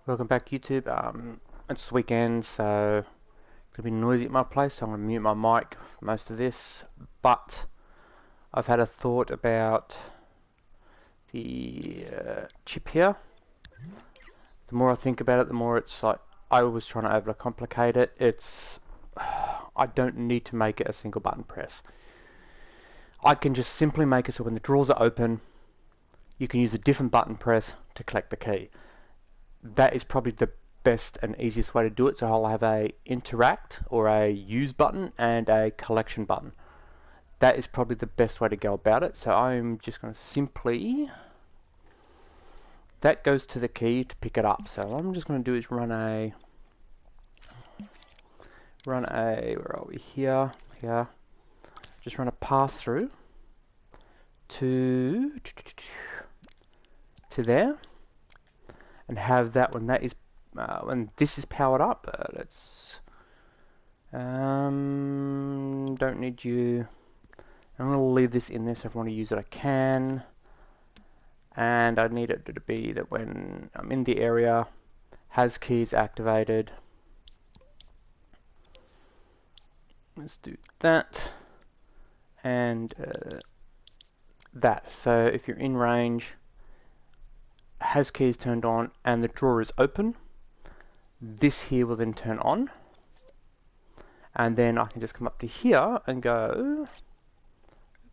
Welcome back, YouTube. It's weekend, so it's gonna be noisy at my place, so I'm gonna mute my mic for most of this. But I've had a thought about the chip here. The more I think about it, the more it's like I was trying to overcomplicate it. I don't need to make it a single button press. I can just simply make it so when the drawers are open, you can use a different button press to collect the key. That is probably the best and easiest way to do it. So I'll have a interact or a use button and a collection button. That is probably the best way to go about it. So I'm just going to simply, that goes to the key to pick it up. So what I'm just going to do is run a, where are we, here, just run a pass through to there, and have that when that is when this is powered up. Don't need you. I'm going to leave this in there, so if I want to use it I can, and I need it to be that when I'm in the area, has keys activated. Let's do that and that. So if you're in range, has keys turned on and the drawer is open, this here will then turn on, and then I can just come up to here and go,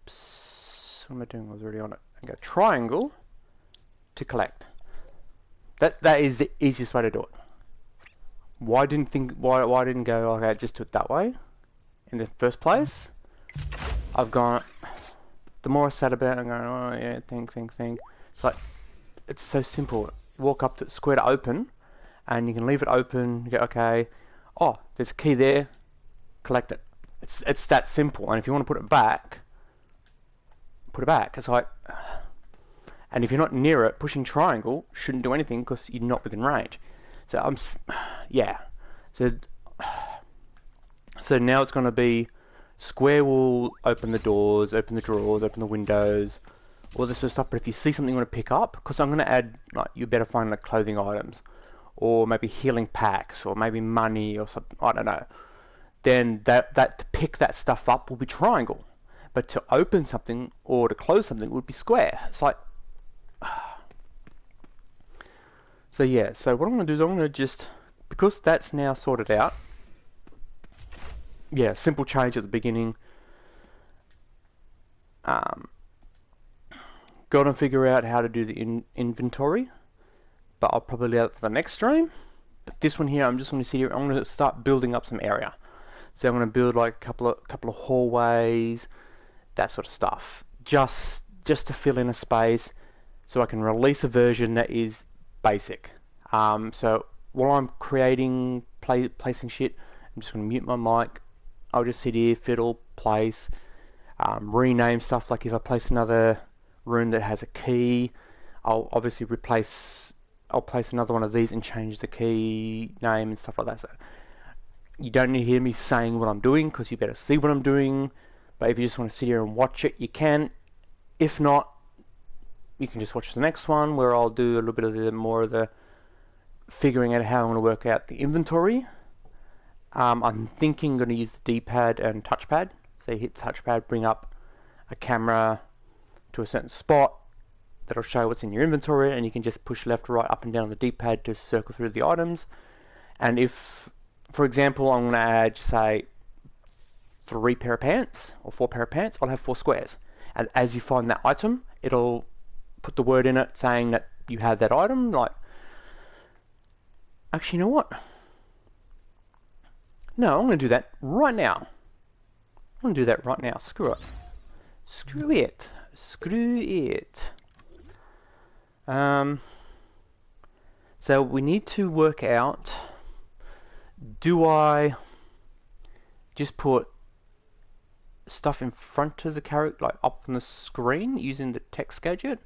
oops, what am I doing? I was already on it, and go triangle to collect. That is the easiest way to do it. Why didn't go, okay, just do it that way in the first place? I've gone, the more I sat about it, I'm going, oh yeah, think. It's like, it's so simple. Walk up to square to open, and you can leave it open. You go, okay, oh, there's a key there, collect it. It's that simple. And if you want to put it back, put it back. It's like, and if you're not near it, pushing triangle shouldn't do anything because you're not within range. So yeah. So now it's going to be square will open the doors, open the drawers, open the windows, all this sort of stuff. But if you see something you want to pick up, because I'm going to add, like, you better find like clothing items, or maybe healing packs, or maybe money or something, I don't know, then that to pick that stuff up will be triangle, but to open something or to close something would be square. It's like, so yeah, so what I'm going to do is I'm going to just, because that's now sorted out, yeah, simple change at the beginning. Got to figure out how to do the inventory, but I'll probably leave that for the next stream. But this one here, I'm just going to sit here. I'm going to start building up some area. So I'm going to build like a couple of hallways, that sort of stuff, just to fill in a space, so I can release a version that is basic. So while I'm creating, placing shit, I'm just going to mute my mic. I'll just sit here, fiddle, place, rename stuff. Like if I place another room that has a key, I'll obviously I'll place another one of these and change the key name and stuff like that. So you don't need to hear me saying what I'm doing, because you better see what I'm doing. But if you just want to sit here and watch it, you can. If not, you can just watch the next one, where I'll do a little bit of the more of the figuring out how I want to work out the inventory. I'm thinking I'm going to use the D-pad and touchpad. So you hit touchpad, bring up a camera to a certain spot that'll show what's in your inventory, and you can just push left, right, up and down on the D-pad to circle through the items. And if, for example, I'm going to add, say, 3 pair of pants or 4 pair of pants, I'll have 4 squares. And as you find that item, it'll put the word in it saying that you have that item. Like, actually, you know what? No, I'm going to do that right now. I'm going to do that right now. Screw it. Screw it. Screw it. So we need to work out, do I just put stuff in front of the character, like up on the screen using the text gadget,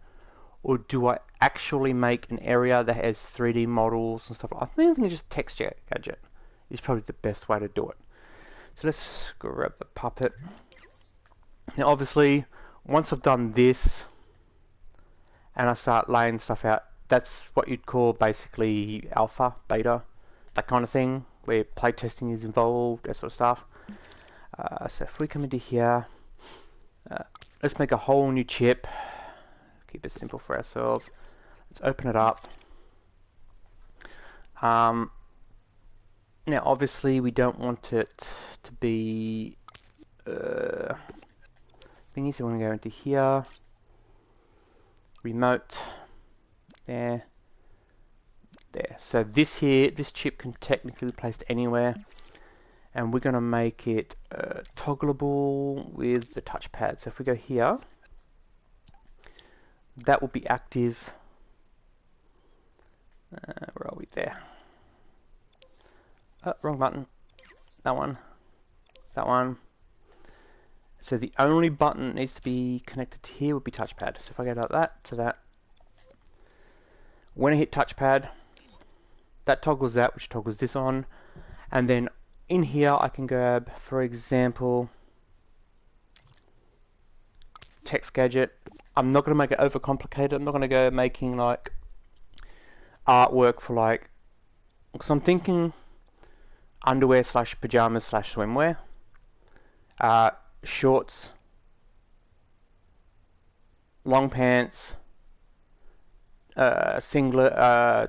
or do I actually make an area that has 3D models and stuff? I think just text gadget is probably the best way to do it. So let's grab the puppet. Now obviously, once I've done this and I start laying stuff out, that's what you'd call basically alpha, beta, that kind of thing, where playtesting is involved, that sort of stuff. So if we come into here, let's make a whole new chip. Keep it simple for ourselves. Let's open it up. Now obviously we don't want it to be thingy, so we're going to go into here, remote, there. So this chip can technically be placed anywhere, and we're going to make it toggleable with the touchpad. So if we go here, that will be active. Where are we there? Oh, wrong button. That one. That one. So the only button that needs to be connected to here would be touchpad. So if I go like that to that, when I hit touchpad, that toggles that, which toggles this on, and then in here I can grab, for example, text gadget. I'm not going to make it overcomplicated. I'm not going to go making like artwork for like, because I'm thinking underwear slash pajamas slash swimwear, shorts, long pants, singlet, a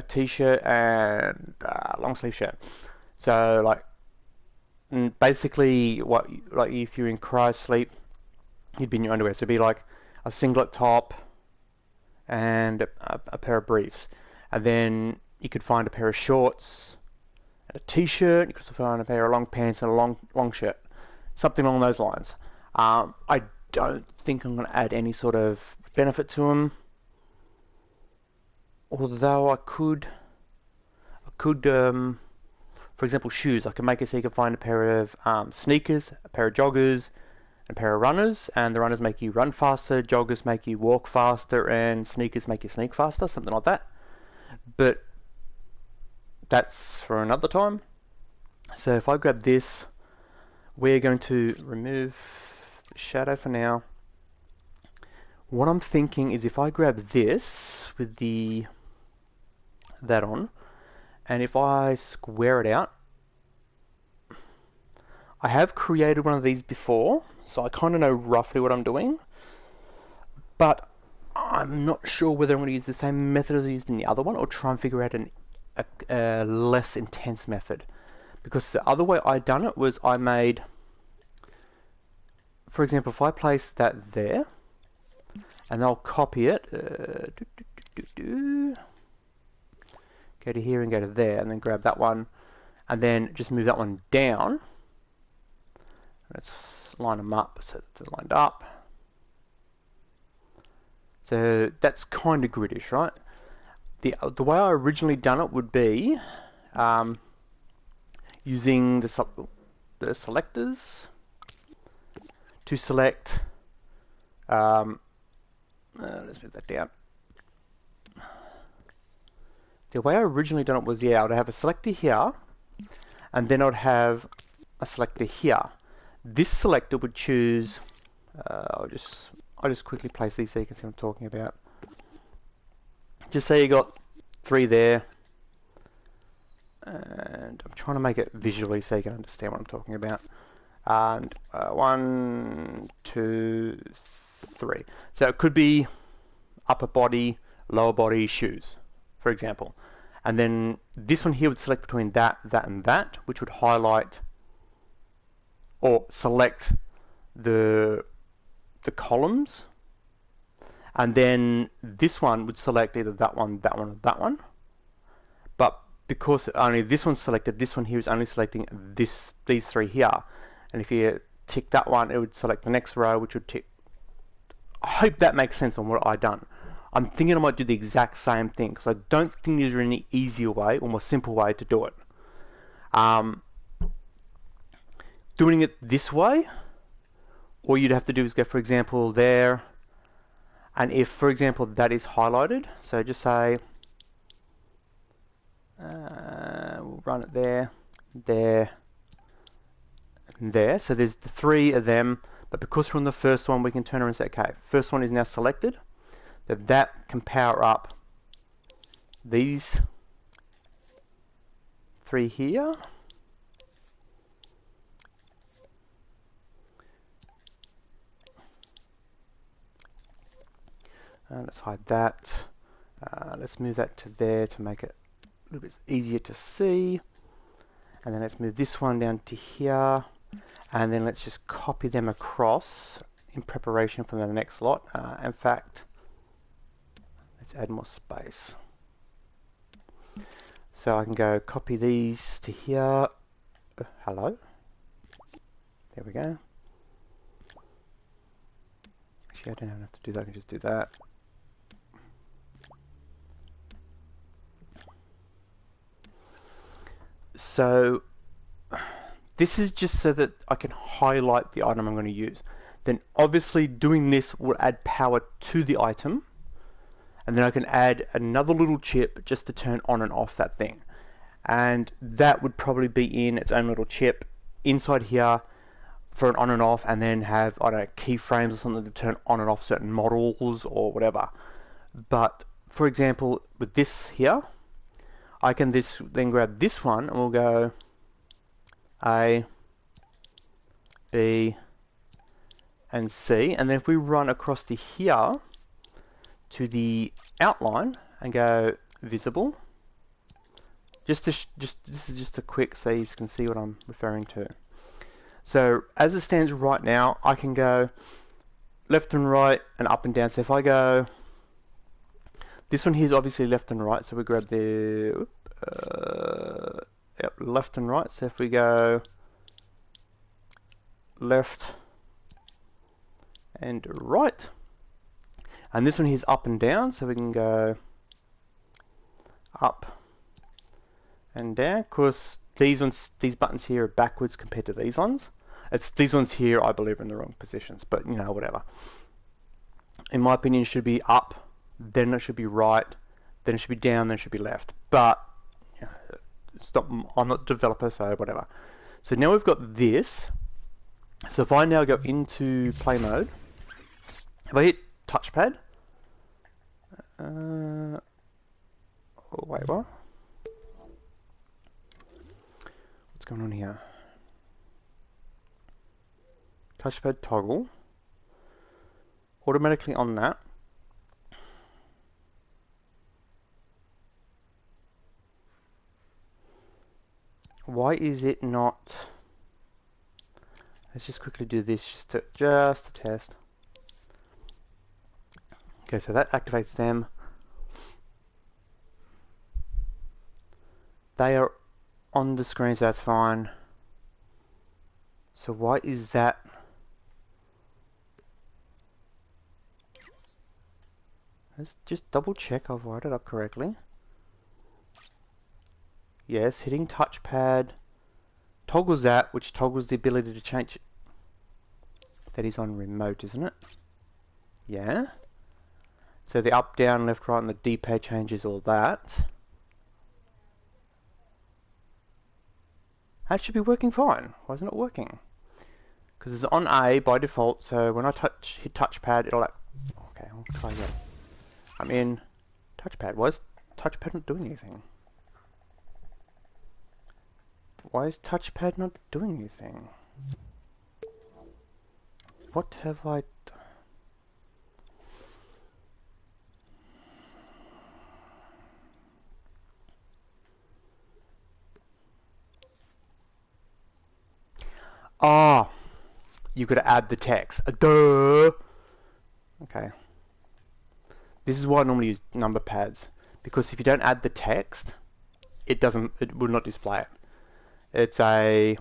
t-shirt, and long sleeve shirt. So like, basically, what like if you're in cryo sleep, you'd be in your underwear. So it'd be like a singlet top and a pair of briefs, and then you could find a pair of shorts and a t-shirt. You could find a pair of long pants and a long shirt, something along those lines. I don't think I'm going to add any sort of benefit to them, although I could, for example, shoes. I can make it so you can find a pair of sneakers, a pair of joggers, a pair of runners, and the runners make you run faster, joggers make you walk faster, and sneakers make you sneak faster, something like that. But that's for another time. So if I grab this, we're going to remove the shadow for now. What I'm thinking is if I grab this with that on, and if I square it out, I have created one of these before, so I kind of know roughly what I'm doing, but I'm not sure whether I'm going to use the same method as I used in the other one, or try and figure out a less intense method. Because the other way I done it was I made, for example, if I place that there, and I'll copy it, go to here and go to there, and then grab that one, and then just move that one down. Let's line them up so they're lined up. So that's kind of griddish, right? The way I originally done it would be using the selectors to select. Let's move that down. The way I originally done it was, yeah, I'd have a selector here, and then I'd have a selector here. This selector would choose. I'll just quickly place these so you can see what I'm talking about. Just say you got 3 there, and I'm trying to make it visually so you can understand what I'm talking about. And 1, 2, 3. So it could be upper body, lower body, shoes, for example. And then this one here would select between that, that, and that, which would highlight or select the columns. And then this one would select either that one, that one, or that one. But because only this one's selected, this one here is only selecting these 3 here. And if you tick that one, it would select the next row, which would tick. I hope that makes sense on what I done. I'm thinking I might do the exact same thing, because I don't think there's any easier way or more simple way to do it. Doing it this way, all you'd have to do is go, for example, there, and if, for example, that is highlighted, so just say, we'll run it there, there, and there. So there's the 3 of them, but because we're on the first one, we can turn around and say, okay, first one is now selected, that can power up these three here. Let's hide that. Let's move that to there to make it a little bit easier to see. And then let's move this one down to here. And then let's just copy them across in preparation for the next lot. In fact, let's add more space. So I can go copy these to here. Hello. There we go. Actually, I don't have to do that. I can just do that. So this is just so that I can highlight the item I'm going to use. Then obviously doing this will add power to the item. And then I can add another little chip just to turn on and off that thing. And that would probably be in its own little chip inside here for an on and off, and then have, I don't know, keyframes or something to turn on and off certain models or whatever. But for example, with this here, I can then grab this one and we'll go A, B, and C. And then if we run across to here to the outline and go visible, this is just a quick so you can see what I'm referring to. So as it stands right now, I can go left and right and up and down. So if I go, this one here is obviously left and right, so we grab the yep, left and right. So if we go left and right, and this one here is up and down, so we can go up and down. Of course, these buttons here are backwards compared to these ones. These ones here, I believe, are in the wrong positions, but you know, whatever. In my opinion, it should be up, then it should be right, then it should be down, then it should be left. But you know, I'm not a developer, so whatever. So now we've got this. So if I now go into play mode, if I hit touchpad, oh wait, what? What's going on here? Touchpad toggle. Automatically on that. Why is it not? Let's just quickly do this just to test. Okay, so that activates them. They are on the screen, so that's fine. So why is that? Let's just double check I've wired it up correctly. Yes, hitting touchpad toggles that, which toggles the ability to change. That is on remote, isn't it? Yeah. So the up, down, left, right, and the D-pad changes all that. That should be working fine. Why isn't it working? Because it's on A by default, so when I hit touchpad, it'll like... Okay, I'll try again. I'm in touchpad. Why is touchpad not doing anything? Why is touchpad not doing anything? What have I... Ah, you've got to add the text. Duh. Okay. This is why I normally use number pads, because if you don't add the text, it will not display it. It's I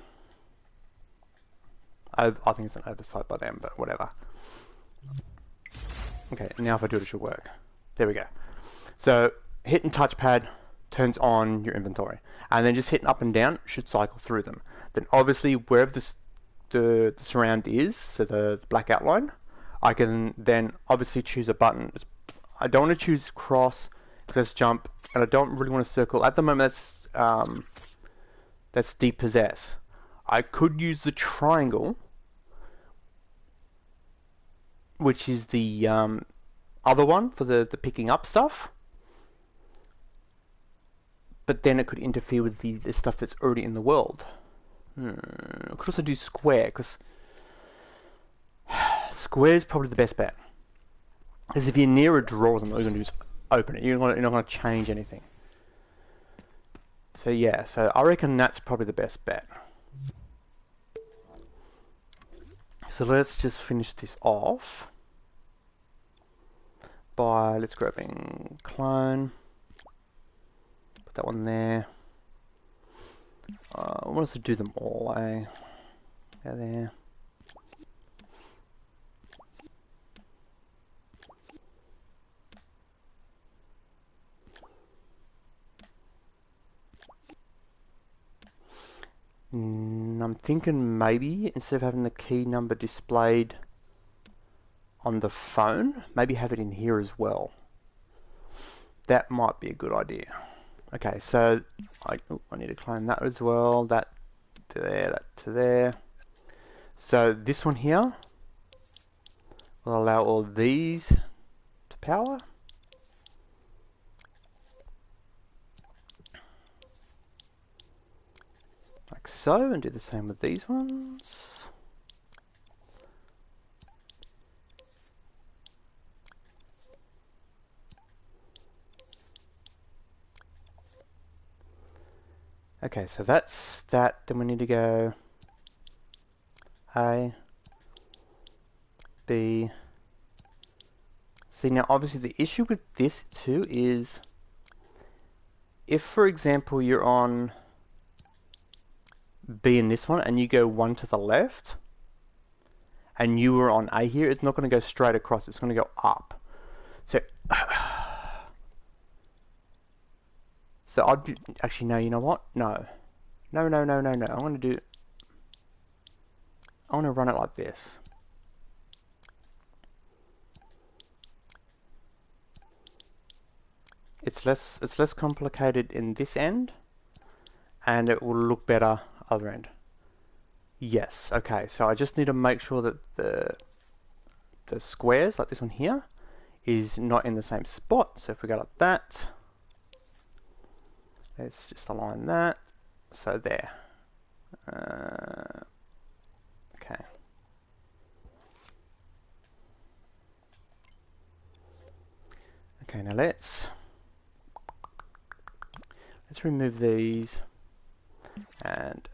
think it's an oversight by them, but whatever. Okay, now if I do it, it should work. There we go. So hitting touchpad turns on your inventory, and then just hitting up and down should cycle through them. Then obviously wherever the surround is, so the black outline, I can then obviously choose a button. I don't want to choose cross because that's jump, and I don't really want to circle. At the moment, that's depossess. I could use the triangle, which is the other one for the picking up stuff. but then it could interfere with the stuff that's already in the world. I could also do square, because square is probably the best bet. Because if you're near a drawer, then all you're going to do is open it. You're not going to change anything. So yeah, so I reckon that's probably the best bet. So let's just finish this off by, let's grab in clone, put that one there. I want us to do them all, eh? Go there. I'm thinking maybe instead of having the key number displayed on the phone, maybe have it in here as well. That might be a good idea. Okay, so I need to clone that as well. That to there, that to there. So this one here will allow all these to power. Like so, and do the same with these ones. Okay, so that's that. Then we need to go A, B. See, now obviously the issue with this too is if, for example, you're on B in this one and you go one to the left and you were on A here, it's not going to go straight across, it's going to go up. So so I'd be, actually no, you know what? No. No. I want to run it like this. It's less complicated in this end, and it will look better other end. Yes, okay, so I just need to make sure that the squares, like this one here, is not in the same spot. So if we go like that, let's just align that. So there. Okay. Okay, now let's remove these, and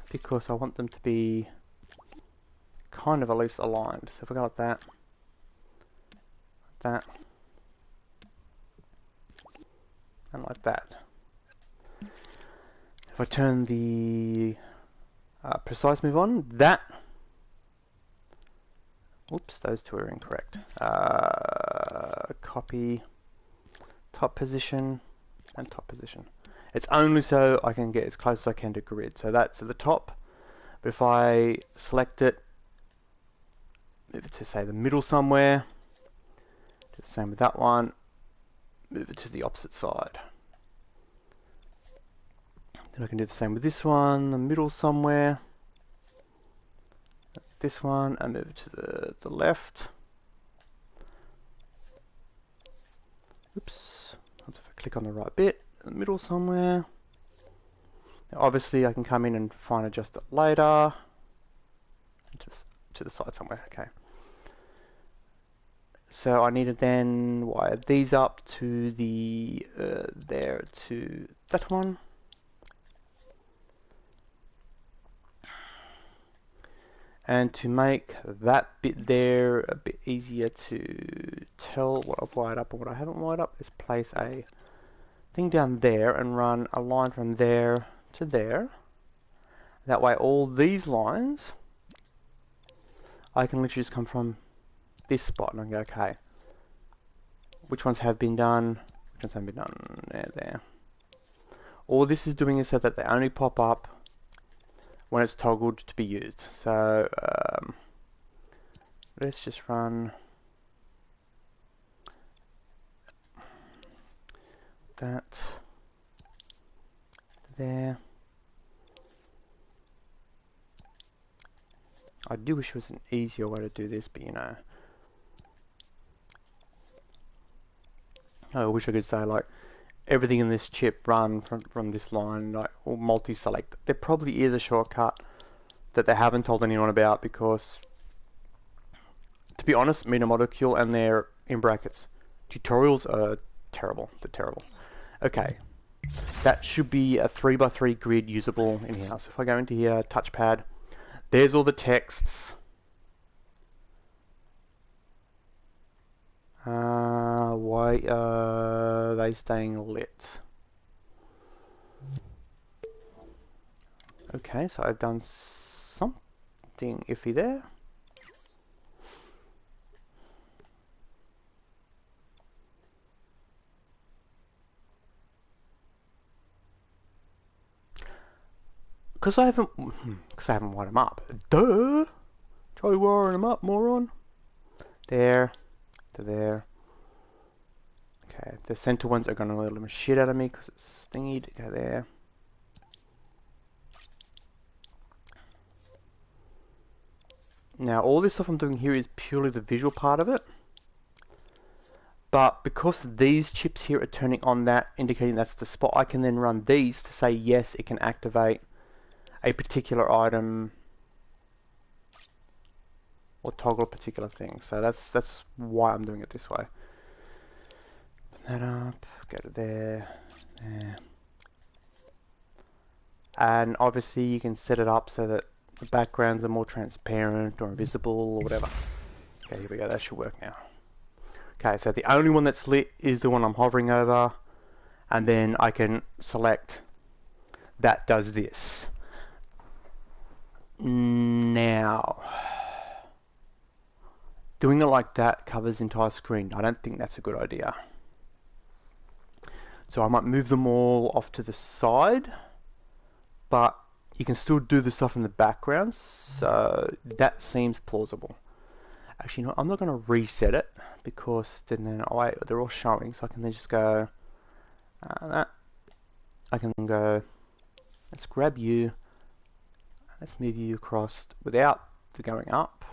because I want them to be kind of at least aligned. So if we go like that, and like that. If I turn the precise move on, that, oops, those two are incorrect. Copy top position and top position. It's only so I can get as close as I can to grid. So that's at the top. But if I select it, move it to say the middle somewhere, do the same with that one, move it to the opposite side. Then I can do the same with this one, the middle somewhere, this one, and move it to the left. Oops, if I click on the right bit, in the middle somewhere. Now obviously I can come in and fine adjust it later. To the side somewhere, okay. So I need to then wire these up to the, there to that one. And to make that bit there a bit easier to tell what I've wired up and what I haven't wired up, let's place a thing down there and run a line from there to there. That way all these lines, I can literally just come from this spot and I can go, okay, which ones have been done, which ones haven't been done, there. All this is doing is so that they only pop up when it's toggled to be used. So let's just run that there. I do wish there was an easier way to do this, but you know. I wish I could say like everything in this chip run from this line, like, or multi-select. There probably is a shortcut that they haven't told anyone about because, to be honest, Metamodicule and their, in brackets, tutorials are terrible. They're terrible. Okay, that should be a 3x3 grid usable in here. So if I go into here, touchpad, there's all the texts. Why are they staying lit? Okay, so I've done something iffy there. Because I haven't wired them up. Duh! Try wiring them up, moron. There, to there. Okay, the center ones are going to let the shit out of me because it's thingy to go there. Now, all this stuff I'm doing here is purely the visual part of it. But because these chips here are turning on that, indicating that's the spot, I can then run these to say yes, it can activate a particular item or toggle a particular thing. So that's why I'm doing it this way. Put that up, go to there, there. And obviously you can set it up so that the backgrounds are more transparent or invisible or whatever. Okay, here we go, that should work now. Okay, so the only one that's lit is the one I'm hovering over, and then I can select that does this. Now, doing it like that covers the entire screen. I don't think that's a good idea. So I might move them all off to the side, but you can still do the stuff in the background, so that seems plausible. Actually, no, I'm not going to reset it because then oh wait, they're all showing, so I can then just go that. I can go, let's grab you, let's move you across without the going up.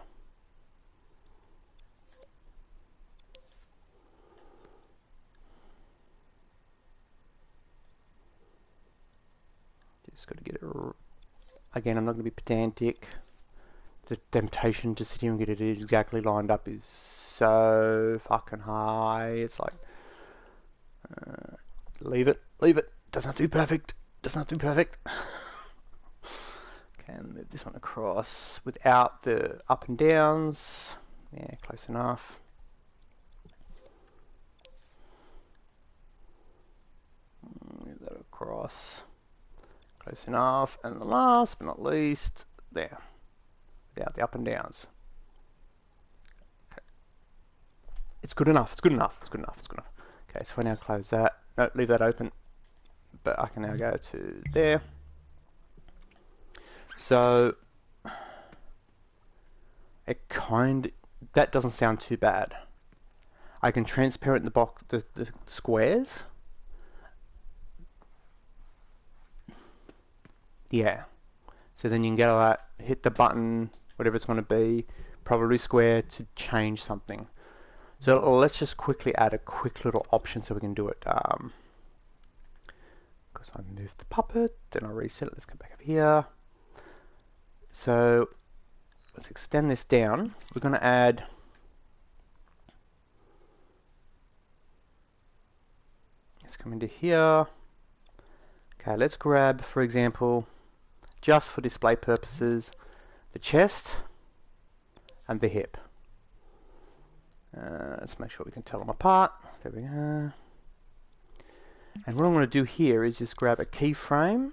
Just got to get it. Again, I'm not going to be pedantic. The temptation to sit here and get it exactly lined up is so fucking high. It's like, leave it. Doesn't have to be perfect. Doesn't have to be perfect. Okay, and move this one across without the up and downs. Yeah, close enough. Move that across. Close enough. And the last but not least, there. Without the up and downs. Okay. It's good enough. It's good enough. It's good enough. It's good enough. Okay, so we now close that. No, leave that open. But I can now go to there. So it that doesn't sound too bad. I can transparent the box, the squares. Yeah. So then you can go like hit the button, whatever it's going to be, probably square to change something. So let's just quickly add a quick little option so we can do it. Because I moved the puppet, then I reset it. Let's go back up here. So let's extend this down. We're going to add let's come into here. Okay, let's grab, for example, just for display purposes, the chest and the hip. Let's make sure we can tell them apart. There we go. And what I'm going to do here is just grab a keyframe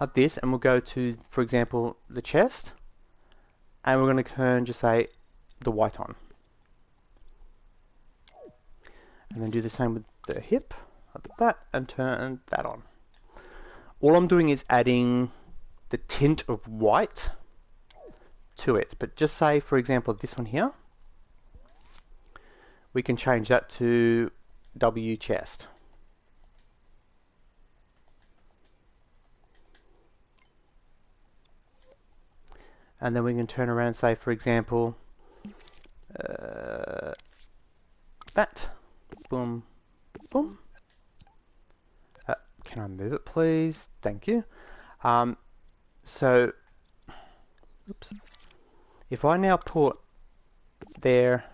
like this, and we'll go to, for example, the chest, and we're going to turn, just say, the white on. And then do the same with the hip, like that, and turn that on. All I'm doing is adding the tint of white to it. But just say, for example, this one here, we can change that to W chest. And then we can turn around and say, for example, that. Boom, boom. Can I move it, please? Thank you. So, oops. If I now put there,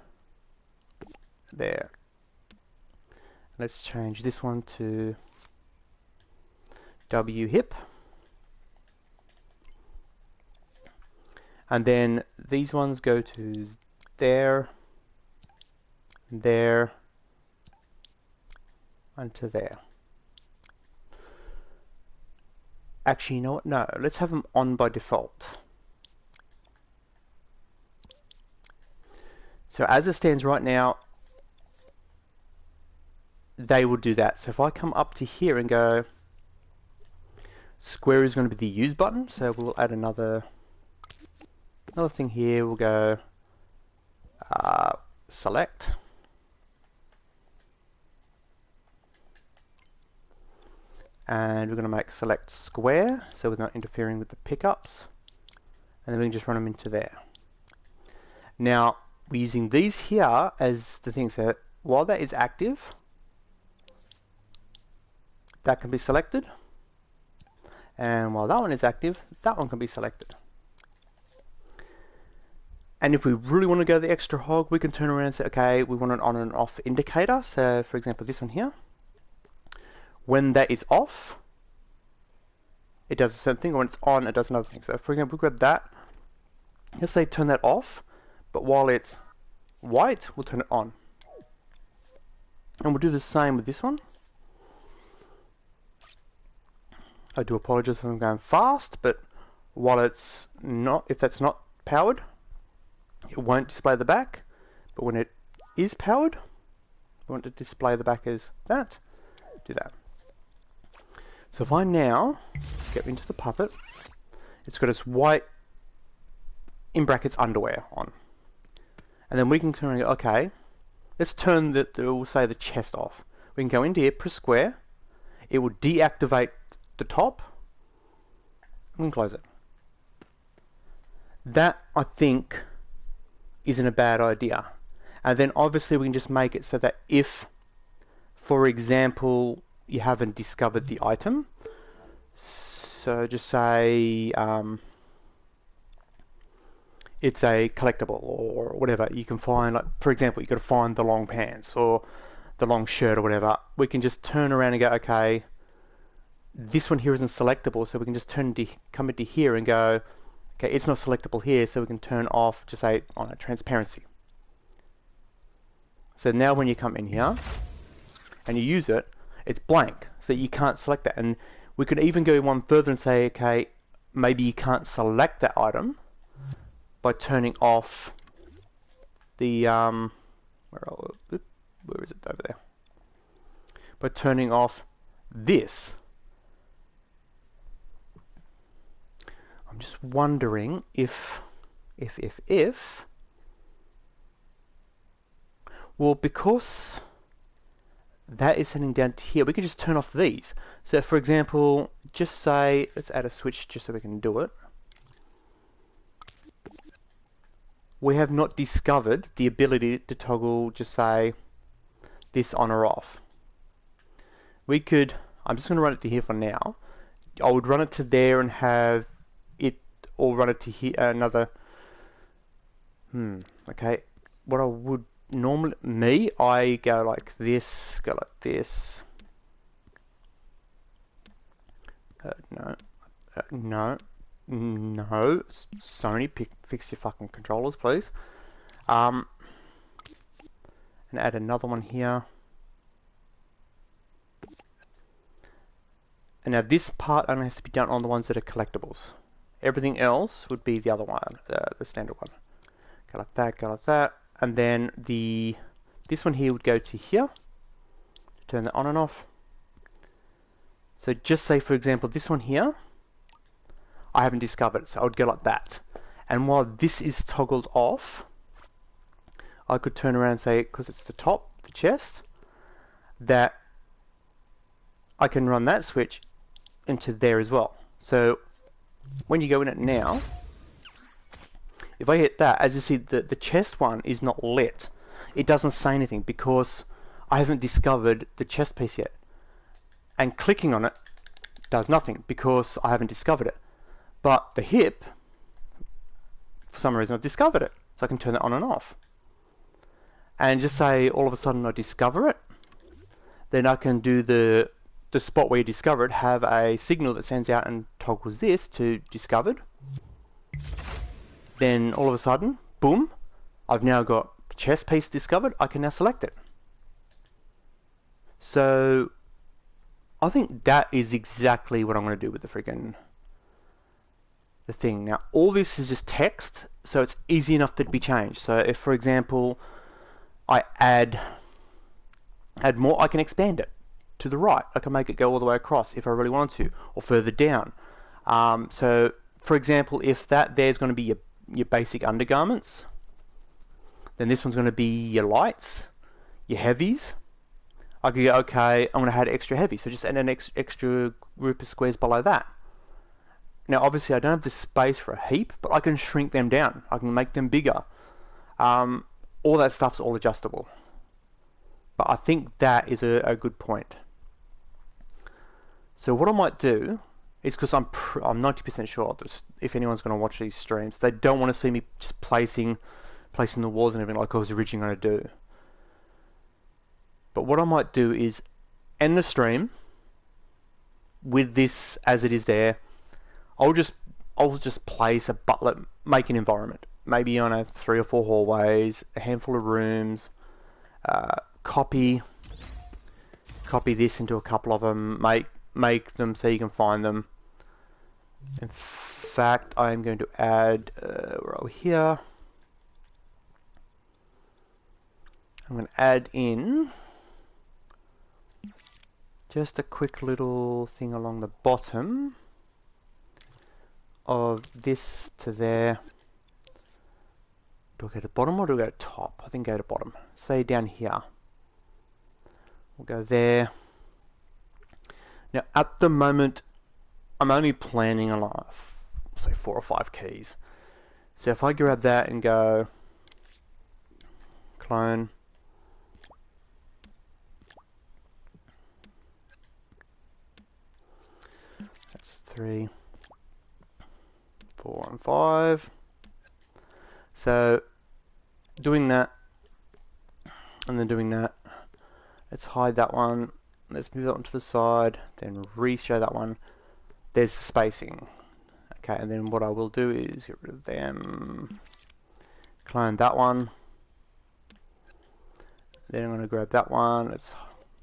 let's change this one to W hip. And then these ones go to there, there, and to there. Actually, you know what? No, let's have them on by default. So as it stands right now, they will do that. So if I come up to here and go, square is going to be the use button. So we'll add another thing here. We'll go select. And we're going to make select square, so we're not interfering with the pickups. And then we can just run them into there. Now, we're using these here as the thing. So while that is active, that can be selected. And while that one is active, that one can be selected. And if we really want to go the extra hog, we can turn around and say, okay, we want an on and off indicator. So for example, this one here. When that is off, it does a certain thing. When it's on, it does another thing. So for example, we grab that. Let's say turn that off, but while it's white, we'll turn it on. And we'll do the same with this one. I do apologize if I'm going fast, but while it's not, if that's not powered, it won't display the back. But when it is powered, we want to display the back as that. Do that. So if I now get into the puppet, it's got its white, in brackets, underwear on. And then we can turn and go, okay, let's turn we'll say the chest off. We can go into here, press square. It will deactivate the top. We can close it. That, I think, isn't a bad idea. And then obviously we can just make it so that if, for example, you haven't discovered the item, so just say it's a collectible or whatever, you can find, like for example, you got to find the long pants or the long shirt or whatever. We can just turn around and go, okay, this one here isn't selectable, so we can just come into here and go, okay, it's not selectable here, so we can turn off, just say, on transparency. So now when you come in here and you use it, it's blank, so you can't select that. And we could even go one further and say, okay, maybe you can't select that item by turning off the where is it over there? By turning off this. I'm just wondering if well, because that is heading down to here, we could just turn off these. So for example, just say, let's add a switch just so we can do it. We have not discovered the ability to toggle, just say, this on or off. We could, I'm just going to run it to here for now. I would run it to there and have it, or run it to here, another, okay. What I would normally, I go like this, go like this. No. Sony, fix your fucking controllers, please. And add another one here. And now this part only has to be done on the ones that are collectibles. Everything else would be the other one, the standard one. Go like that, go like that. And then this one here would go to here. Turn that on and off. So just say, for example, this one here, I haven't discovered it, so I would go like that. And while this is toggled off, I could turn around and say, because it's the top, the chest, that I can run that switch into there as well. So when you go in it now, if I hit that, as you see, the chest one is not lit. It doesn't say anything because I haven't discovered the chest piece yet. And clicking on it does nothing because I haven't discovered it. But the hip, for some reason I've discovered it. So I can turn that on and off. And just say all of a sudden I discover it, then I can do the spot where you discover it, have a signal that sends out and toggles this to discovered. Then all of a sudden, boom, I've now got the chest piece discovered. I can now select it. So I think that is exactly what I'm going to do with the thing. Now all this is just text, so it's easy enough to be changed. So if, for example, I add more, I can expand it to the right. I can make it go all the way across if I really want to, or further down. So for example, if that there's going to be your basic undergarments, then this one's going to be your lights, your heavies. I could go, okay, I'm going to add extra heavy, so just add an extra group of squares below that. Now obviously I don't have the space for a heap, but I can shrink them down. I can make them bigger. All that stuff's all adjustable. But I think that is a good point. So what I might do is, because I'm 90% sure if anyone's going to watch these streams, they don't want to see me just placing the walls and everything like I was originally going to do. But what I might do is end the stream with this as it is there. I'll just place a butler, make an environment. Maybe on a 3 or 4 hallways, a handful of rooms. Copy this into a couple of them. Make them so you can find them. In fact, I am going to add where are we here? I'm going to add in just a quick little thing along the bottom of this to there. Do I go to bottom or do I go to top? I think go to bottom. Say down here. We'll go there. Now at the moment I'm only planning on say 4 or 5 keys. So if I grab that and go clone, that's 3, 4 and 5. So doing that and then doing that. Let's hide that one. Let's move that one to the side. Then re-show that one. There's the spacing. Okay, and then what I will do is get rid of them. Clone that one. Then I'm going to grab that one. Let's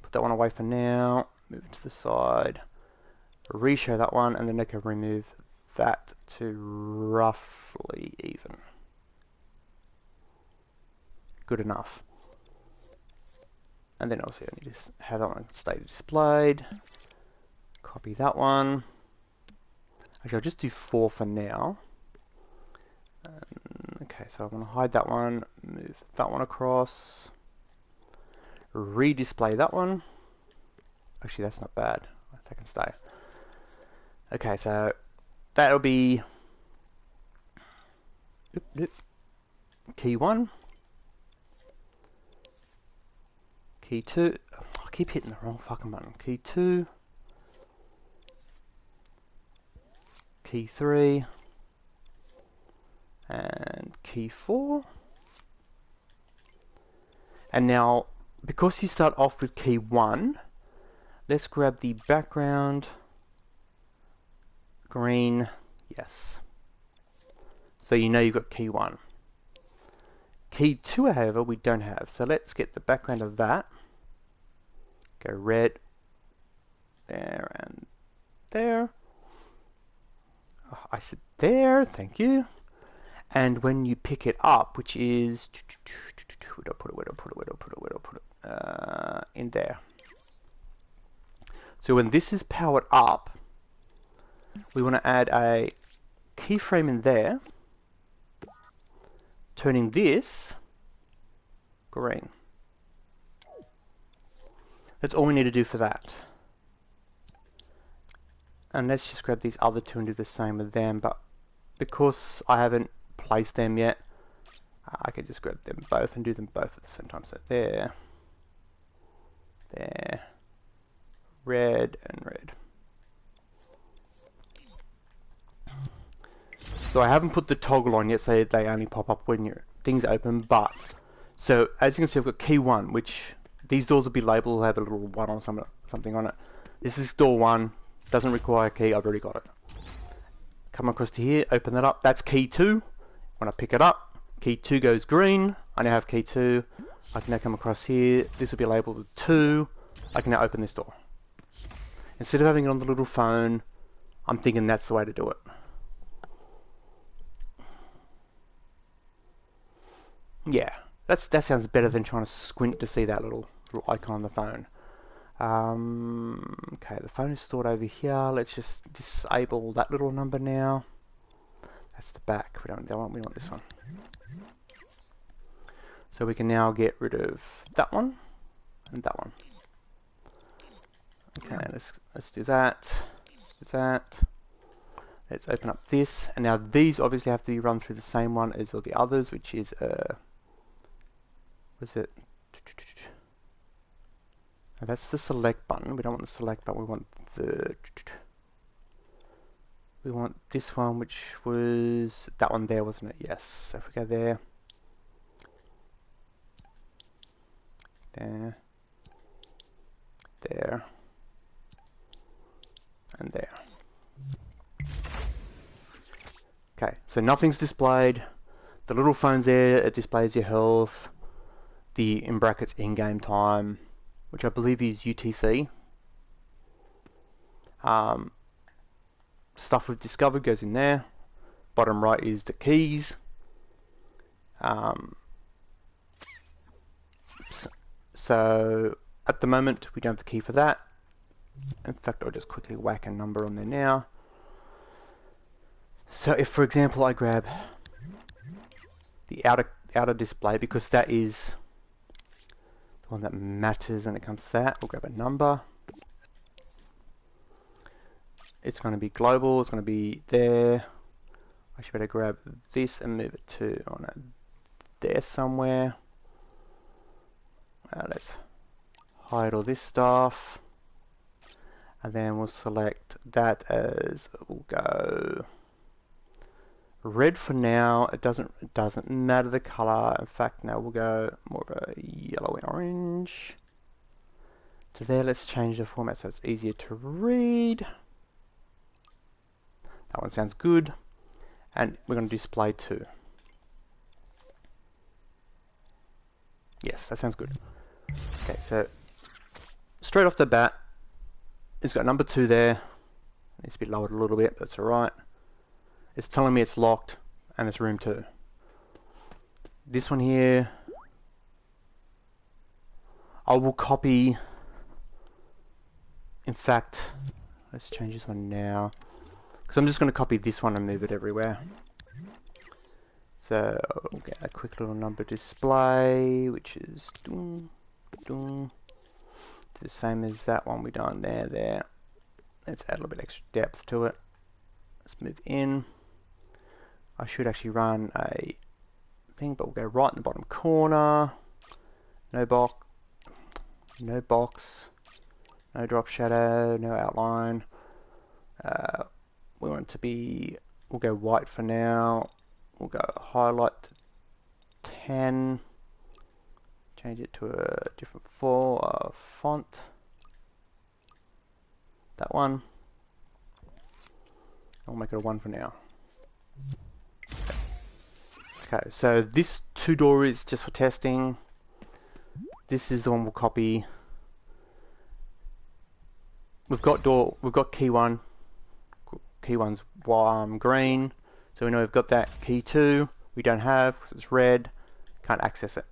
put that one away for now. Move it to the side. Re-show that one, and then I can remove that to roughly even. Good enough. And then obviously I need to have that one stay displayed. Copy that one. Actually, I'll just do 4 for now. Okay, so I'm going to hide that one, move that one across, redisplay that one. Actually, that's not bad. That can stay. Okay, so that'll be key 1. Key 2, I keep hitting the wrong fucking button. Key 2, key 3, and key 4. And now, because you start off with key 1, let's grab the background, green, yes. So you know you've got key 1. Key 2, however, we don't have. So let's get the background of that. Go red, there and there. Oh, I said there, thank you. And when you pick it up, which is, where do I put it, in there. So when this is powered up, we want to add a keyframe in there, turning this green. That's all we need to do for that. And let's just grab these other 2 and do the same with them, but because I haven't placed them yet, I can just grab them both and do them both at the same time. So there. There. Red and red. So I haven't put the toggle on yet, so they only pop up when your things open, but so as you can see, I've got key 1, which these doors will be labeled, will have a little 1 or something on it. This is door 1, doesn't require a key, I've already got it. Come across to here, open that up, that's key 2. When I pick it up, key 2 goes green, I now have key 2. I can now come across here, this will be labeled with 2. I can now open this door. Instead of having it on the little phone, I'm thinking that's the way to do it. Yeah, that sounds better than trying to squint to see that little icon on the phone. Okay, the phone is stored over here. Let's just disable that little number now. That's the back. We want this one. So we can now get rid of that one and that one. Okay, let's do that. Let's do that. Let's open up this, and now these obviously have to be run through the same one as all the others, which is what's it? Now that's the select button. We don't want the select button. We want this one, which was that one there, wasn't it? Yes. So if we go there, there, there, and there. Okay, so nothing's displayed. The little phone's there, it displays your health, the in brackets in-game time, which I believe is UTC. Stuff we've discovered goes in there. Bottom right is the keys. So at the moment we don't have the key for that. In fact, I'll just quickly whack a number on there now. So if, for example, I grab the outer display, because that is the one that matters when it comes to that, we'll grab a number. It's going to be global, it's going to be there. I should better grab this and move it to there somewhere. Let's hide all this stuff. And then we'll select that as, we'll go red for now. It doesn't matter the color. In fact, now we'll go more of a yellow and orange. To there, let's change the format so it's easier to read. That one sounds good. And we're going to display 2. Yes, that sounds good. Okay, so straight off the bat, it's got number 2 there. It needs to be lowered a little bit, but that's alright. It's telling me it's locked and it's room 2. This one here, I will copy. In fact, let's change this one now, because I'm just going to copy this one and move it everywhere. So we'll get a quick little number display, which is the same as that one we done there. Let's add a little bit extra depth to it. Let's move in. I should actually run a thing, but we'll go right in the bottom corner. No box, no drop shadow, no outline. We want it to be, we'll go white for now. We'll go highlight to 10. Change it to a different font. That one. I'll make it a 1 for now. Okay, so this 2 door is just for testing. This is the one we'll copy. We've got key 1. Key 1's green, so we know we've got that. Key 2 we don't have because it's red. Can't access it.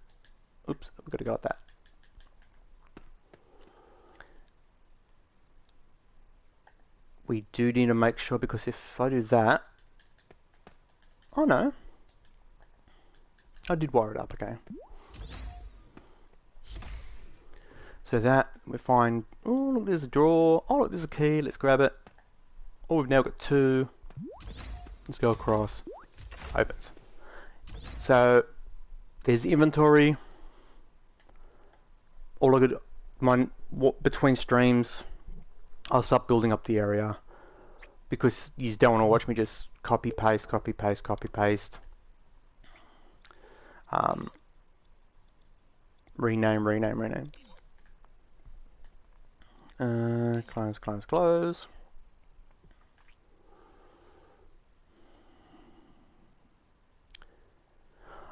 Oops, we've got to go at that. We do need to make sure, because if I do that, oh no, I did wire it up. Okay. So that we find, oh look, there's a drawer, oh look, there's a key, let's grab it. Oh, we've now got 2. Let's go across. Opens. So there's the inventory. All I got, between streams, I'll start building up the area, because you don't want to watch me just copy paste, copy paste, copy paste. Rename. Close.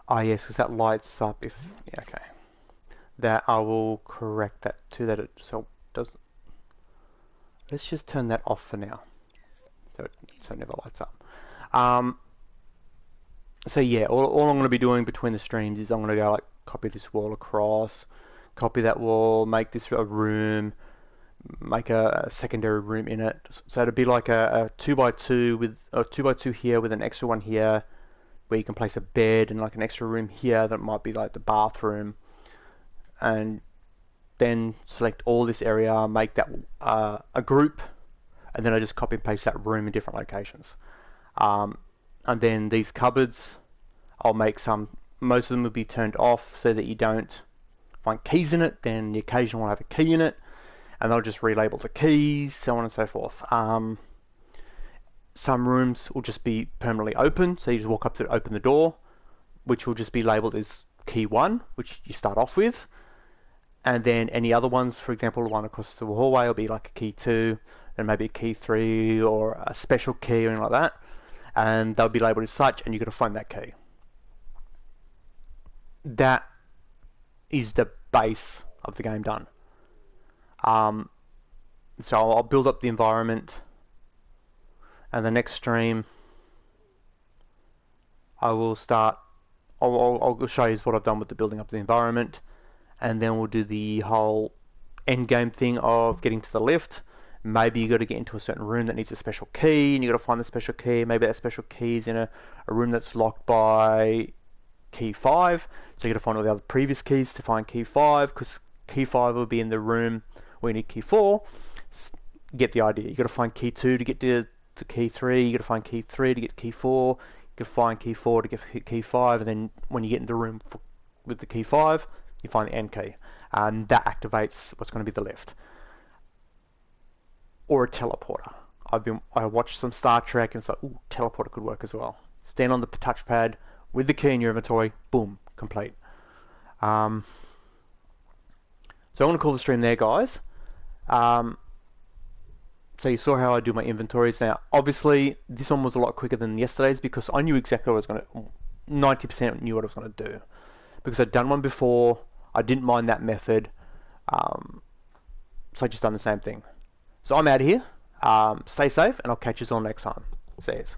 Ah, yes, because that lights up if... Yeah, okay. That I will correct that to that it does. Let's just turn that off for now, so it never lights up. So yeah, all I'm going to be doing between the streams is I'm going to go like copy this wall across, copy that wall, make this a room, make a secondary room in it. So it'd be like a 2x2 with a 2x2 here with an extra one here, where you can place a bed, and like an extra room here that might be like the bathroom, and then select all this area, make that a group, and then I just copy and paste that room in different locations. And then these cupboards, I'll make most of them will be turned off so that you don't find keys in it. Then the occasional will have a key in it, and they'll just relabel the keys, so on and so forth. Some rooms will just be permanently open, so you just walk up to open the door, which will just be labeled as key 1, which you start off with. And then any other ones, for example, the one across the hallway will be like a key 2, then maybe a key 3 or a special key or anything like that. And they'll be labeled as such, and you've got to find that key. That is the base of the game done. So I'll build up the environment, and the next stream I'll show you what I've done with the building up the environment, and then we'll do the whole end game thing of getting to the lift. Maybe you got to get into a certain room that needs a special key, and you got to find the special key. Maybe that special key is in a room that's locked by key 5, so you got to find all the other previous keys to find key 5, because key 5 will be in the room where you need key 4. Get the idea. You got to find key 2 to get to key 3. You got to find key 3 to get key 4. You got to find key 4 to get key 5, and then when you get in the room with the key 5, you find the end key, and that activates what's going to be the lift. Or a teleporter. I watched some Star Trek, and it's like, ooh, teleporter could work as well. Stand on the touchpad with the key in your inventory, boom, complete. So I'm going to call the stream there, guys. So you saw how I do my inventories. Now, obviously, this one was a lot quicker than yesterday's, because I knew exactly what I was going to... 90% knew what I was going to do. Because I'd done one before, I didn't mind that method, so I just done the same thing. So I'm out of here. Stay safe, and I'll catch you all next time. See yous.